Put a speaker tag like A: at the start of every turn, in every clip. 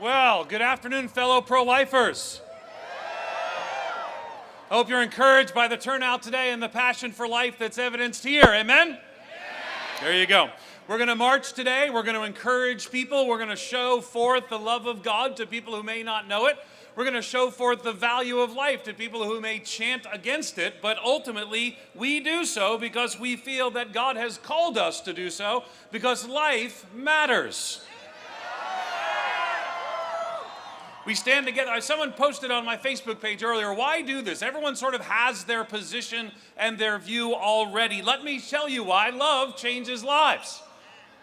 A: Well, good afternoon, fellow pro-lifers. I hope you're encouraged by the turnout today and the passion for life that's evidenced here. Amen? There you go. We're going to march today. We're going to encourage people. We're going to show forth the love of God to people who may not know it. We're going to show forth the value of life to people who may chant against it, but ultimately we do so because we feel that God has called us to do so, because life matters. We stand together. Someone posted on my Facebook page earlier, why do this? Everyone sort of has their position and their view already. Let me tell you why. Love changes lives.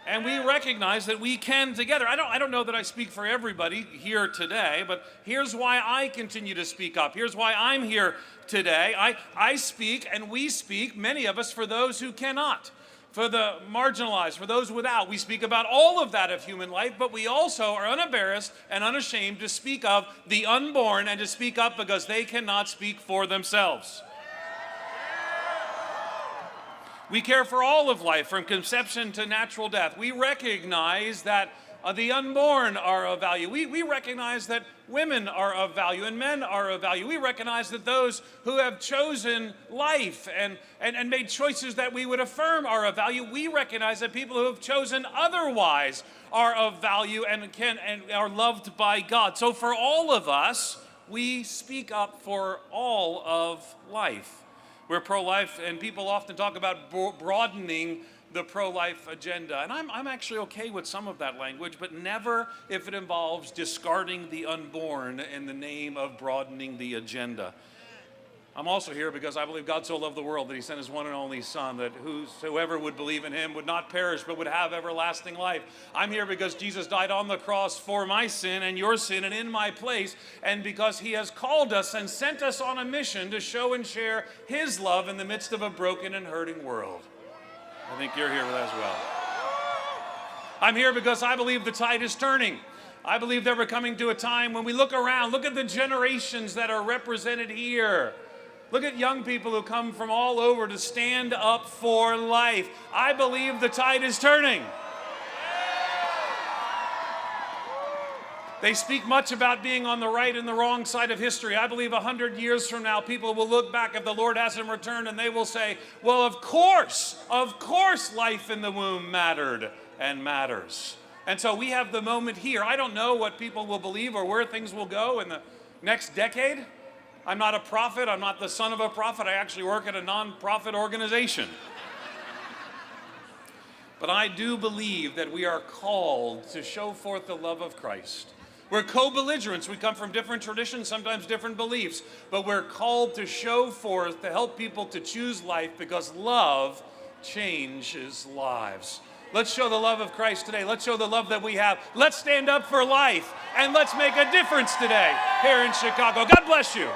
A: And we recognize that we can together. I don't know that I speak for everybody here today, but here's why I continue to speak up. Here's why I'm here today. I speak and we speak, many of us, for those who cannot. For the marginalized, for those without. We speak about all of that of human life, but we also are unembarrassed and unashamed to speak of the unborn and to speak up because they cannot speak for themselves. We care for all of life, from conception to natural death. We recognize that the unborn are of value. We recognize that women are of value and men are of value. We recognize that those who have chosen life and made choices that we would affirm are of value. We recognize that people who have chosen otherwise are of value and are loved by God. So for all of us, we speak up for all of life. We're pro-life, and people often talk about broadening the pro-life agenda. And I'm actually okay with some of that language, but never if it involves discarding the unborn in the name of broadening the agenda. I'm also here because I believe God so loved the world that he sent his one and only son, that whosoever would believe in him would not perish but would have everlasting life. I'm here because Jesus died on the cross for my sin and your sin and in my place, and because he has called us and sent us on a mission to show and share his love in the midst of a broken and hurting world. I think you're here with that as well. I'm here because I believe the tide is turning. I believe that we're coming to a time when we look around, look at the generations that are represented here. Look at young people who come from all over to stand up for life. I believe the tide is turning. They speak much about being on the right and the wrong side of history. I believe 100 years from now, people will look back if the Lord hasn't returned and they will say, well, of course life in the womb mattered and matters. And so we have the moment here. I don't know what people will believe or where things will go in the next decade. I'm not a prophet. I'm not the son of a prophet. I actually work at a non-profit organization. But I do believe that we are called to show forth the love of Christ. We're co-belligerents. We come from different traditions, sometimes different beliefs, but we're called to show forth, to help people to choose life, because love changes lives. Let's show the love of Christ today. Let's show the love that we have. Let's stand up for life, and let's make a difference today here in Chicago. God bless you.